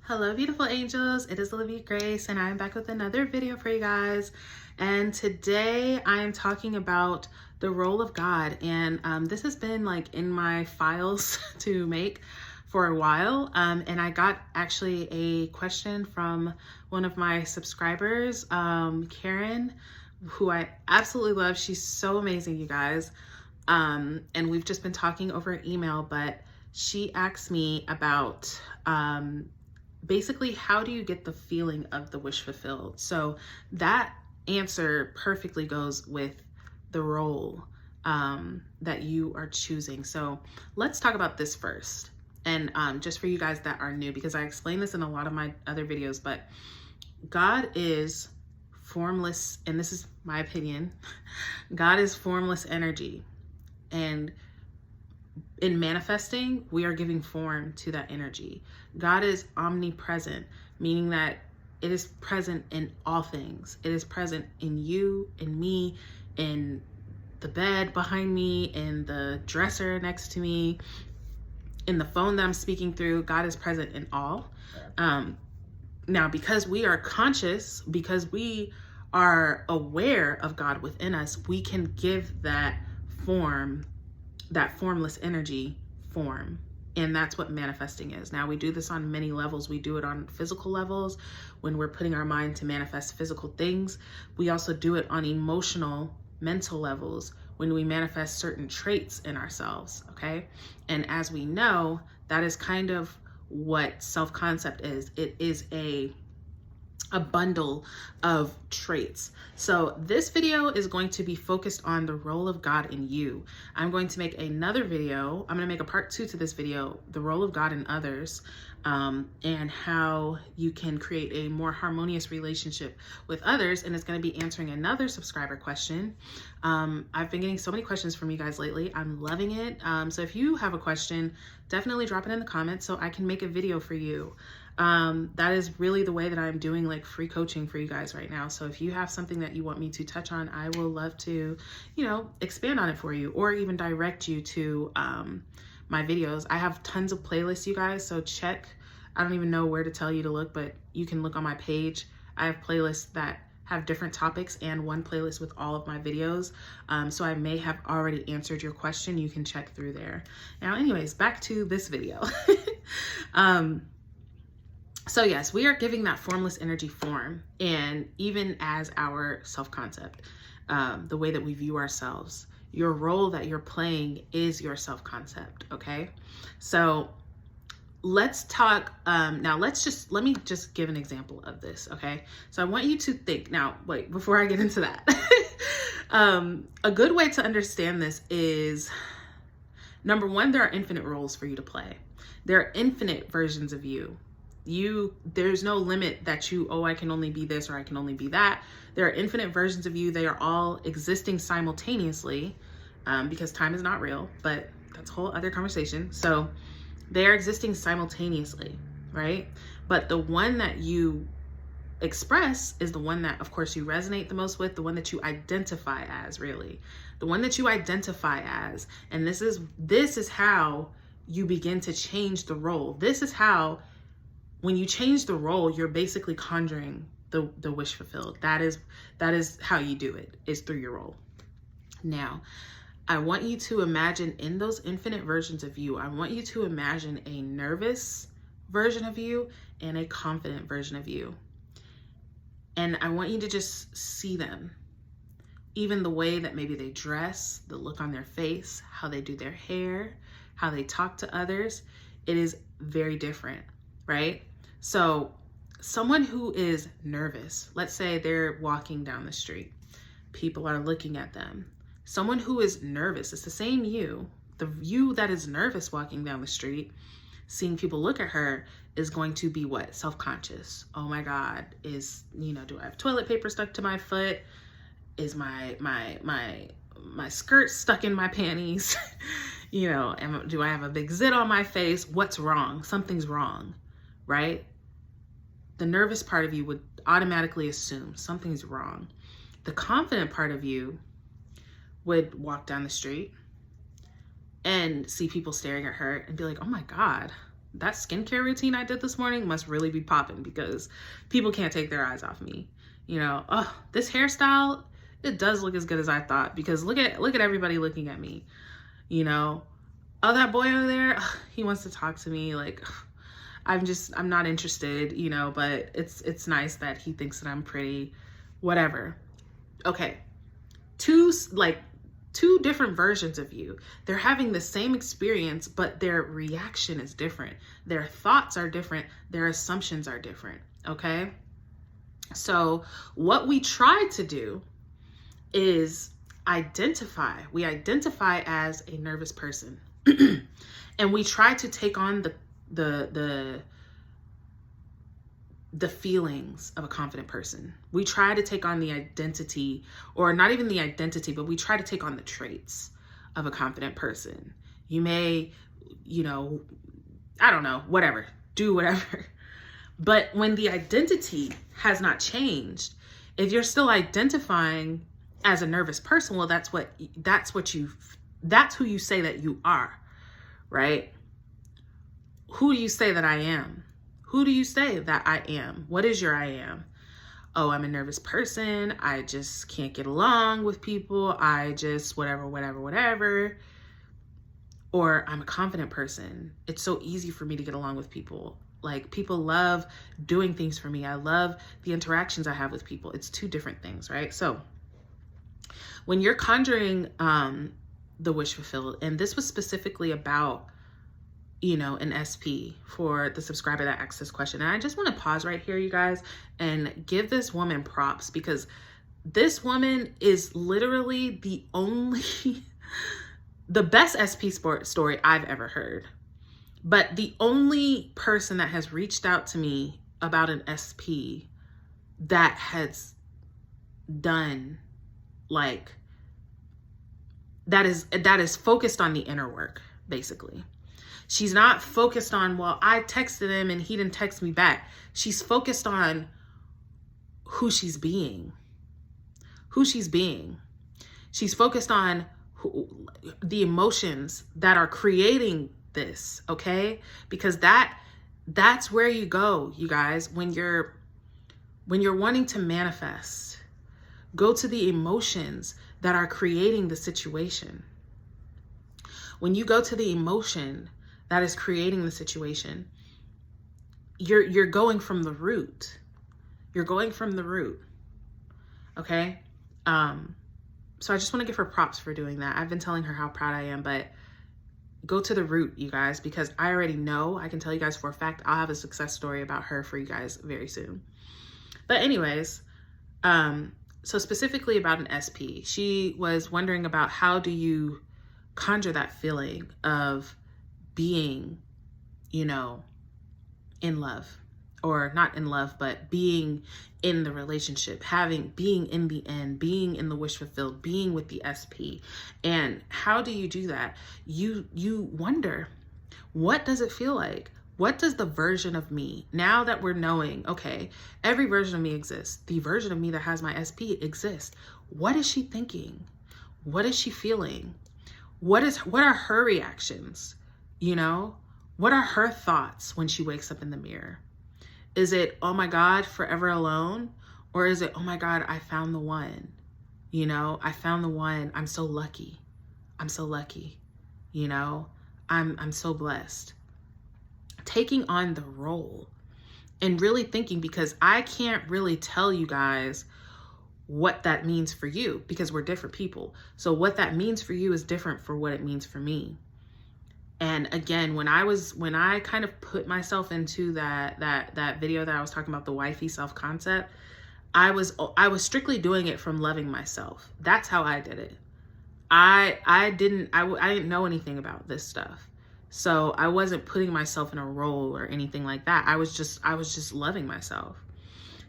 Hello, beautiful angels. It is Olivia Grace, and I'm back with another video for you guys. And today I am talking about the role of God. And this has been like in my files to make for a while. And I got actually a question from one of my subscribers, Karen, who I absolutely love. She's so amazing, you guys. And we've just been talking over email, but she asked me about basically, how do you get the feeling of the wish fulfilled? So that answer perfectly goes with the role that you are choosing. So let's talk about this first. And just for you guys that are new, because I explained this in a lot of my other videos, but God is formless, and this is my opinion. God is formless energy. And in manifesting, we are giving form to that energy. God is omnipresent, meaning that it is present in all things. It is present in you, in me, in the bed behind me, in the dresser next to me, in the phone that I'm speaking through. God is present in all. Now, because we are conscious, because we are aware of God within us, we can give that form, that formless energy form. And that's what manifesting is. Now, we do this on many levels. We do it on physical levels when we're putting our mind to manifest physical things. We also do it on emotional, mental levels when we manifest certain traits in ourselves, okay? And as we know, that is kind of what self-concept is. It is a bundle of traits. So this video is going to be focused on the role of God in you. I'm going to make another video. I'm going to make a part 2 to this video, the role of God in others, and how you can create a more harmonious relationship with others. And it's going to be answering another subscriber question. I've been getting so many questions from you guys lately. I'm loving it. So if you have a question, definitely drop it in the comments so I can make a video for you. That is really the way that I'm doing like free coaching for you guys right now. So if you have something that you want me to touch on, I will love to, expand on it for you, or even direct you to my videos. I have tons of playlists, you guys, so check. I don't even know where to tell you to look, but you can look on my page. I have playlists that have different topics and one playlist with all of my videos. So I may have already answered your question. You can check through there. Now, anyways, back to this video. So yes, we are giving that formless energy form, and even as our self-concept, the way that we view ourselves, your role that you're playing is your self-concept, okay? So let's talk, now let me just give an example of this, okay? So I want you to think, now wait, before I get into that, a good way to understand this is, number one, there are infinite roles for you to play. There are infinite versions of you. There's no limit that I can only be this or I can only be that. There are infinite versions of you. They are all existing simultaneously, because time is not real, but that's a whole other conversation. So they are existing simultaneously, right? But the one that you express is the one that, of course, you resonate the most with, the one that you identify as, really. The one that you identify as. And this is how you begin to change the role. This is how, when you change the role, you're basically conjuring the wish fulfilled. That is how you do it, is through your role. Now, I want you to imagine in those infinite versions of you, I want you to imagine a nervous version of you and a confident version of you. And I want you to just see them. Even the way that maybe they dress, the look on their face, how they do their hair, how they talk to others, it is very different, right? So someone who is nervous, let's say they're walking down the street, people are looking at them. Someone who is nervous, it's the same you, the you that is nervous walking down the street, seeing people look at her, is going to be what? Self-conscious. Oh my God, do I have toilet paper stuck to my foot? Is my skirt stuck in my panties? Do I have a big zit on my face? What's wrong? Something's wrong, right? The nervous part of you would automatically assume something's wrong. The confident part of you would walk down the street and see people staring at her and be like, oh my God, that skincare routine I did this morning must really be popping, because people can't take their eyes off me. You know, oh, this hairstyle, it does look as good as I thought, because look at everybody looking at me, you know. Oh, that boy over there, he wants to talk to me. Like, I'm not interested, you know, but it's nice that he thinks that I'm pretty, whatever. Okay. Two different versions of you. They're having the same experience, but their reaction is different. Their thoughts are different. Their assumptions are different. Okay. So what we try to do is identify. We identify as a nervous person, and we try to take on the feelings of a confident person. We try to take on the identity, or not even the identity, but we try to take on the traits of a confident person. You may, you know, I don't know, whatever, do whatever. But when the identity has not changed, if you're still identifying as a nervous person, well, that's who you say that you are, right? Who do you say that I am? Who do you say that I am? What is your I am? Oh, I'm a nervous person. I just can't get along with people. I just whatever. Or I'm a confident person. It's so easy for me to get along with people. Like, people love doing things for me. I love the interactions I have with people. It's two different things, right? So when you're conjuring the wish fulfilled, and this was specifically about, you know, an SP for the subscriber that asked this question. And I just want to pause right here, you guys, and give this woman props, because this woman is literally the only, the best SP story I've ever heard. But the only person that has reached out to me about an SP that has done, like, that is focused on the inner work, basically. She's not focused on, well, I texted him and he didn't text me back. She's focused on who she's being. She's focused on the emotions that are creating this, okay? Because that's where you go, you guys, when you're wanting to manifest. Go to the emotions that are creating the situation. When you go to the emotion that is creating the situation, you're going from the root. You're going from the root. Okay? So I just want to give her props for doing that. I've been telling her how proud I am, but go to the root, you guys, because I already know, I can tell you guys for a fact, I'll have a success story about her for you guys very soon. But anyways, so specifically about an SP, she was wondering about how do you conjure that feeling of being, you know, in love, or not in love, but being in the relationship, being in the end, being in the wish fulfilled, being with the SP. And how do you do that? You wonder, what does it feel like? What does the version of me, now that we're knowing, okay, every version of me exists. The version of me that has my SP exists. What is she thinking? What is she feeling? What are her reactions? You know, what are her thoughts when she wakes up in the mirror? Is it, oh my God, forever alone? Or is it, oh my God, I found the one? You know, I found the one. I'm so lucky. I'm so lucky. You know, I'm so blessed. Taking on the role and really thinking, because I can't really tell you guys what that means for you, because we're different people. So what that means for you is different for what it means for me. And again, when I kind of put myself into that video that I was talking about, the wifey self-concept, I was strictly doing it from loving myself. That's how I did it. I didn't know anything about this stuff. So I wasn't putting myself in a role or anything like that. I was just loving myself.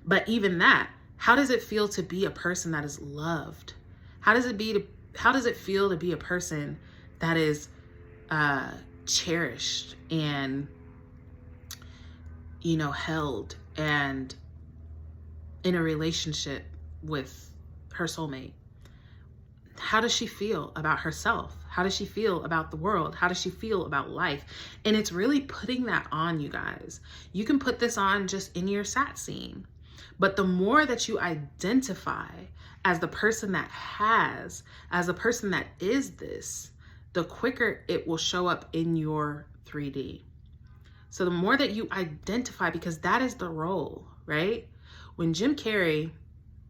But even that, how does it feel to be a person that is loved? How does it feel to be a person that is cherished and, you know, held and in a relationship with her soulmate? how does she feel about herself? How does she feel about the world? How does she feel about life? And it's really putting that on, you guys. You can put this on just in your sat scene. But the more that you identify as the person that has, as the person that is this, the quicker it will show up in your 3D. So the more that you identify, because that is the role, right? When Jim Carrey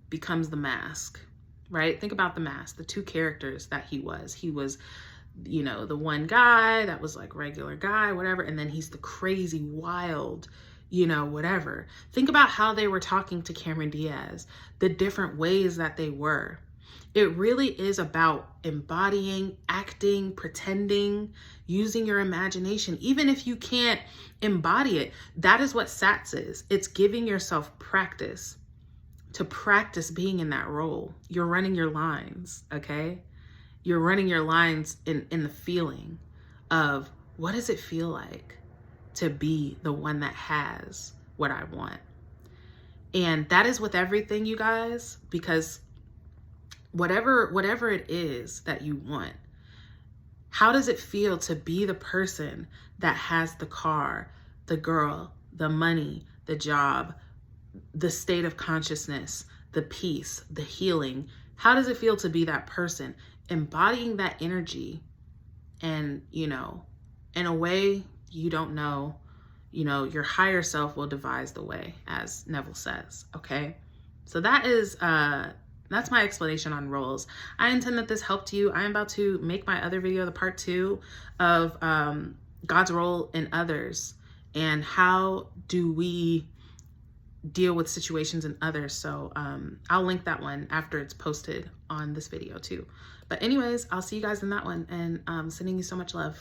becomes the Mask, right? Think about the Mask, the two characters that he was. He was, you know, the one guy that was like regular guy, whatever. And then he's the crazy, wild, you know, whatever. Think about how they were talking to Cameron Diaz, the different ways that they were. It really is about embodying, acting, pretending, using your imagination. Even if you can't embody it, that is what SATS is. It's giving yourself practice to practice being in that role. You're running your lines, okay? You're running your lines in the feeling of, what does it feel like to be the one that has what I want? And that is with everything, you guys, because whatever it is that you want, how does it feel to be the person that has the car, the girl, the money, the job, the state of consciousness, the peace, the healing? How does it feel to be that person, embodying that energy? And, you know, in a way you don't know, you know, your higher self will devise the way, as Neville says, okay? So that is, that's my explanation on roles. I intend that this helped you. I'm about to make my other video, the part 2 of God's role in others, and how do we deal with situations in others. So I'll link that one after it's posted on this video too. But anyways, I'll see you guys in that one, and sending you so much love.